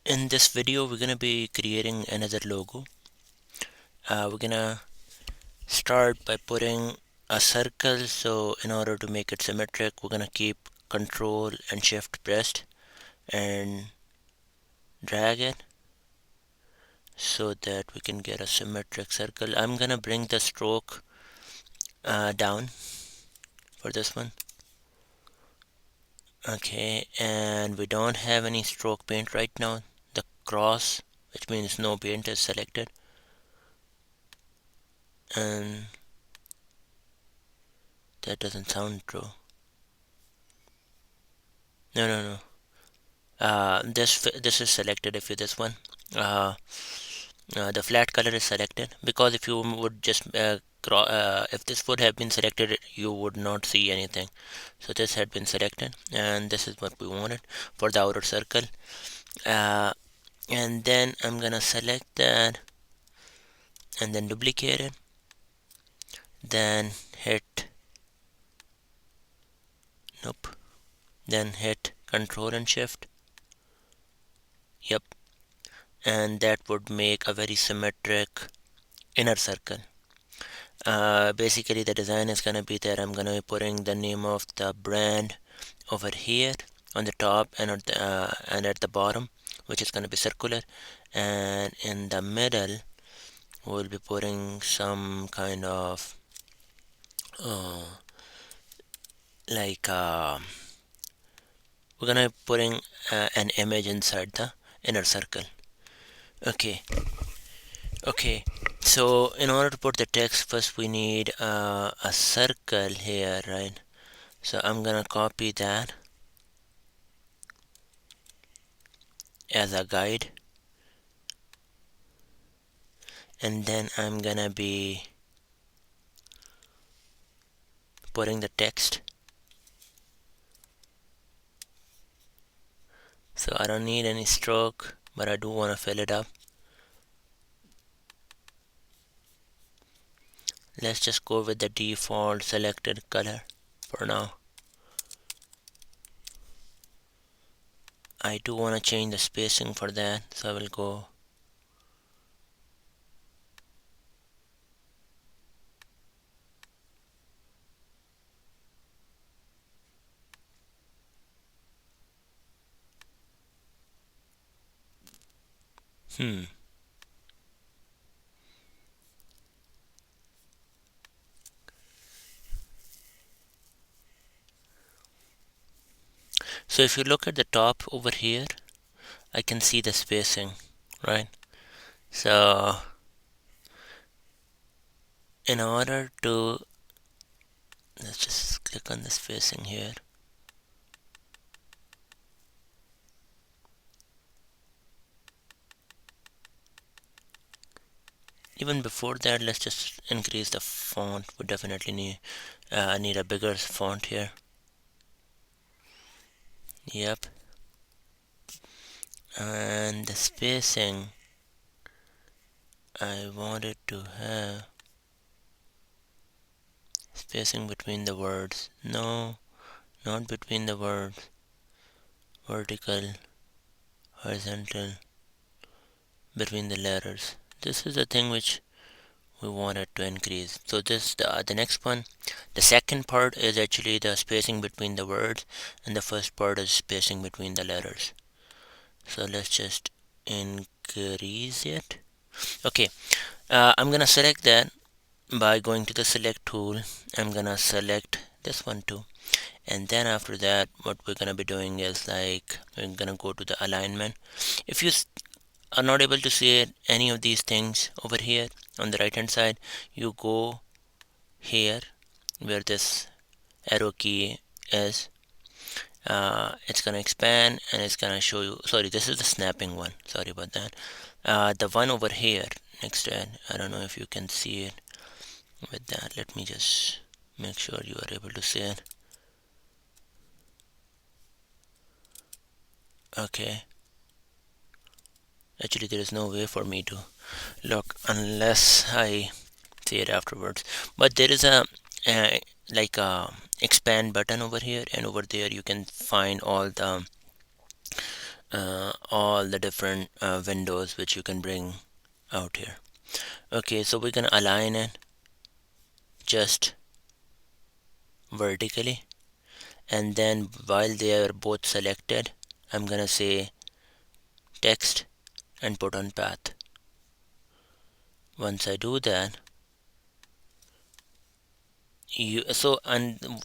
In this video, we're gonna be creating another logo. We're gonna start by putting a circle. So in order to make it symmetric, we're gonna keep Control and Shift pressed and drag it so that we can get a symmetric circle. I'm gonna bring the stroke down for this one. Okay, and we don't have any stroke paint right now. The cross, which means no paint, is selected. And that doesn't sound true. No. This is selected. If you this one, the flat color is selected, because if you would just if this would have been selected, you would not see anything. So this had been selected, and this is what we wanted for the outer circle. And then I'm gonna select that and then duplicate it, then hit nope then hit Control and Shift. Yep, and that would make a very symmetric inner circle. Basically the design is gonna be that I'm gonna be putting the name of the brand over here on the top and at the bottom, which is gonna be circular, and in the middle we'll be putting some kind of like we're gonna be putting an image inside the inner circle. Okay, so in order to put the text, first we need a circle here, right? So I'm gonna copy that as a guide, and then I'm gonna be putting the text. So I don't need any stroke, but I do want to fill it up. Let's just go with the default selected color for now. I do want to change the spacing for that, so I will go So if you look at the top over here, I can see the spacing, right? So in order to, let's just click on the spacing here. Even before that, let's just increase the font. We definitely need a bigger font here. Yep. And the spacing, I wanted to have spacing between the words. No, not between the words. Vertical, horizontal, between the letters. This is the thing which we wanted to increase. So this the next one. The second part is actually the spacing between the words, and the first part is spacing between the letters. So let's just increase it. Okay, I'm gonna select that by going to the select tool. I'm gonna select this one too, and then after that what we're gonna be doing is like we're gonna go to the alignment. If you are not able to see any of these things over here on the right hand side, you go here where this arrow key is. It's gonna expand and it's gonna show you, sorry, this is the snapping one, sorry about that. The one over here next to it, I don't know if you can see it with that. Let me just make sure you are able to see it. Okay, actually there is no way for me to look unless I see it afterwards, but there is a like a expand button over here, and over there you can find all the all the different windows which you can bring out here. Okay, so we're gonna align it just vertically, and then while they are both selected, I'm gonna say text and put on path. Once I do that,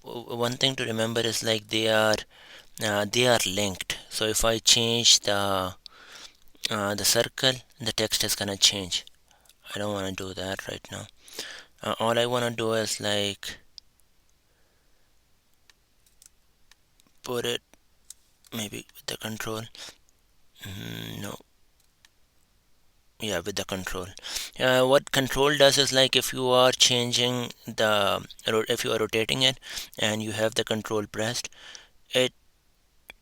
one thing to remember is like they are linked. So if I change the circle, the text is gonna change. I don't want to do that right now. All I want to do is like put it maybe with the control. No, yeah, with the control. What control does is like if you are changing if you are rotating it and you have the control pressed, it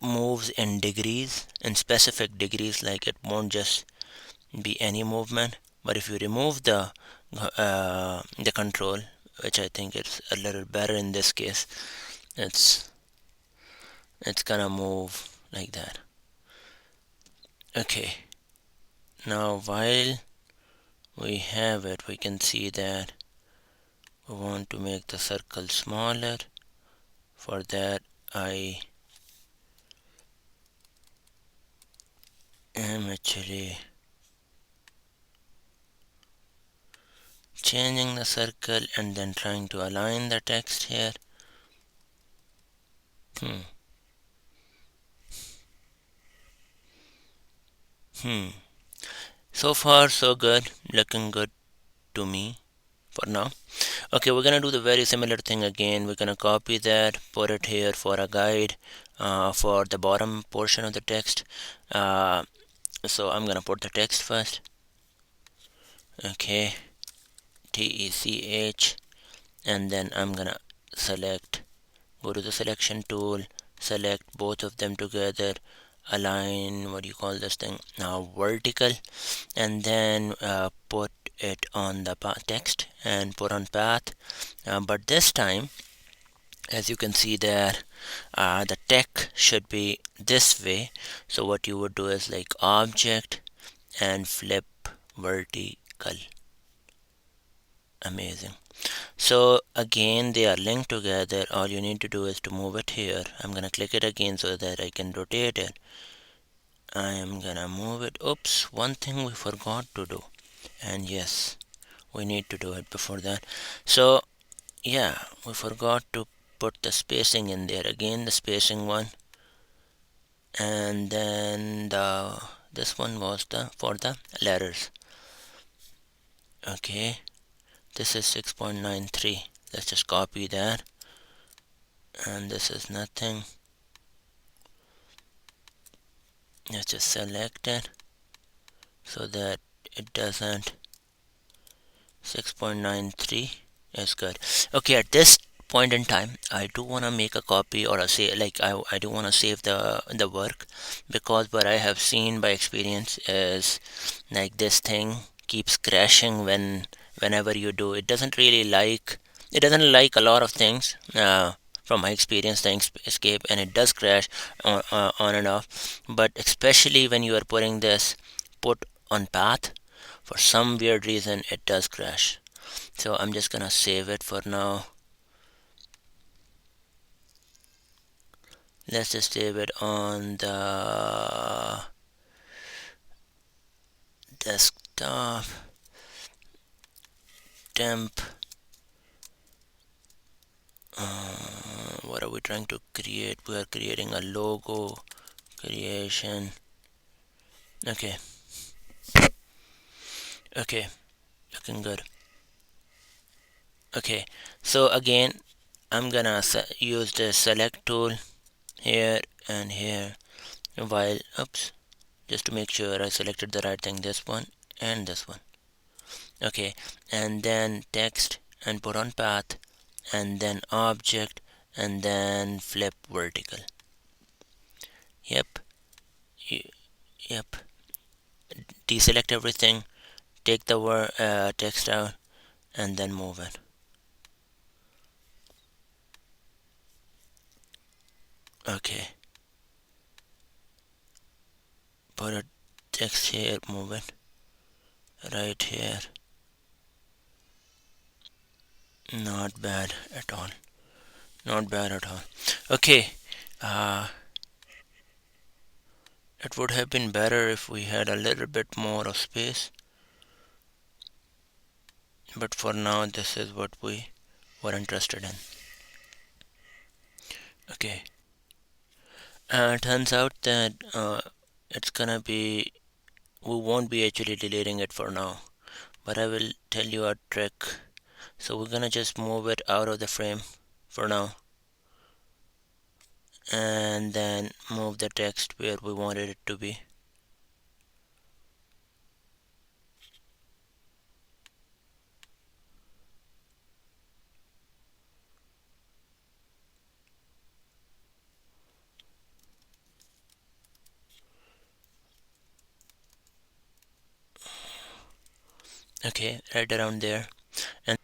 moves in degrees, in specific degrees, like it won't just be any movement. But if you remove the control, which I think it's a little better in this case, it's it's gonna move like that. Okay, now while we have it, we can see that we want to make the circle smaller. For that, I am actually changing the circle and then trying to align the text here. Hmm. So far so good, looking good to me for now. Okay, we're gonna do the very similar thing again. We're gonna copy that, put it here for a guide for the bottom portion of the text. So I'm gonna put the text first. Okay, TECH, and then I'm gonna go to the selection tool, select both of them together, align, what do you call this thing now, vertical, and then put it on the text and put on path. But this time, as you can see there, the text should be this way. So what you would do is like object and flip vertical. Amazing. So again, they are linked together. All you need to do is to move it here. I'm gonna click it again so that I can rotate it. I am gonna move it. Oops, one thing we forgot to do, and yes, we need to do it before that. So yeah, we forgot to put the spacing in there. Again, the spacing one, and then this one was for the letters. Okay, this is 6.93. Let's just copy that, and this is nothing. Let's just select it so that it doesn't. 6.93 is good. Okay, at this point in time, I do want to make a copy, or I do want to save the work, because what I have seen by experience is like this thing keeps crashing whenever you do. It doesn't like a lot of things. From my experience, the Inkscape, and it does crash on and off. But especially when you are putting this put on path, for some weird reason it does crash. So I'm just gonna save it for now. Let's just save it on the desktop. Temp. What are we trying to create? We are creating a logo creation. Okay, okay, looking good. Okay, so again, I'm gonna use the select tool here and here, while oops, just to make sure I selected the right thing, this one and this one. Okay, and then text and put on path, and then object, and then flip vertical. Yep, yep. Deselect everything, take the text out, and then move it. Okay, put a text here, move it right here. Not bad at all. Not bad at all. Okay. It would have been better if we had a little bit more of space. But for now, this is what we were interested in. Okay. Turns out that it's gonna be, we won't be actually deleting it for now. But I will tell you a trick. So we're gonna just move it out of the frame for now. And then move the text where we wanted it to be. Okay, right around there. And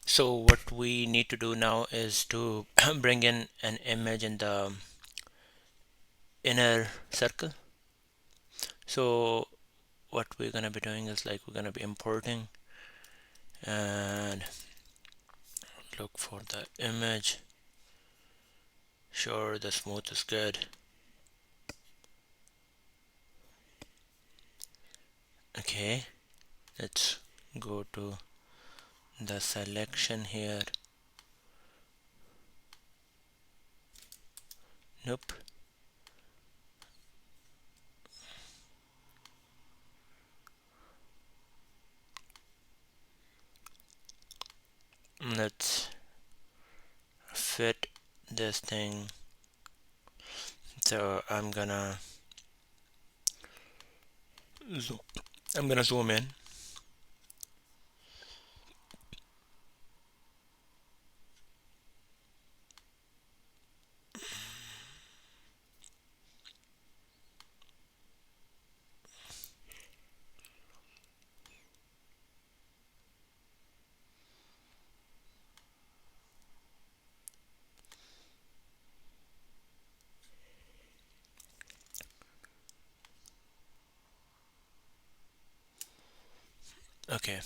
so what we need to do now is to bring in an image in the inner circle. So what we're gonna be doing is like we're gonna be importing and look for the image. Sure, the smooth is good. Okay, let's go to the selection here. Nope. Let's fit this thing. So I'm gonna zoom in. Okay.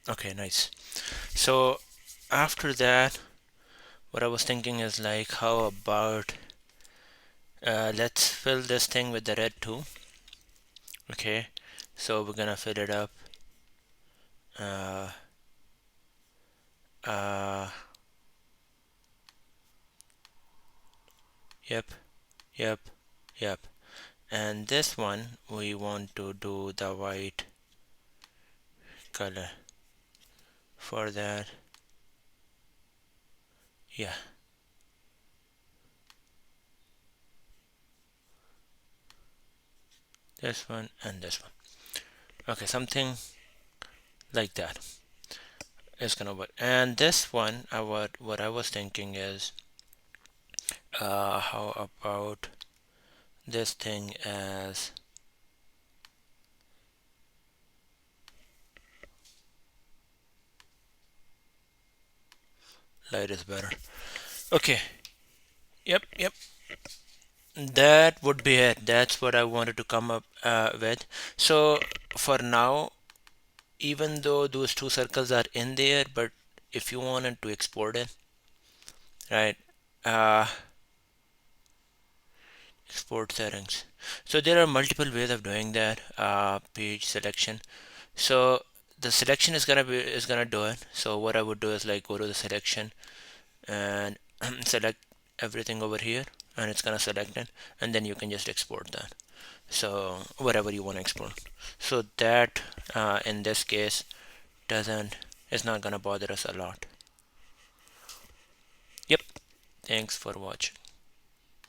Okay, nice. So after that, what I was thinking is like, how about let's fill this thing with the red too. Okay, so we're gonna fill it up. Uh, uh, yep, yep, yep. And this one, we want to do the white color. For that, yeah. This one and this one. Okay, something like that is gonna work. And this one, what I was thinking is, how about this thing as light is better. Okay. Yep, yep. That would be it. That's what I wanted to come up with. So for now, even though those two circles are in there, but if you wanted to export it, right? Uh, export settings. So there are multiple ways of doing that. Page selection. So the selection is gonna do it. So what I would do is like go to the selection and select everything over here, and it's gonna select it, and then you can just export that. So whatever you want to export. So that in this case doesn't is not gonna bother us a lot. Yep. Thanks for watching.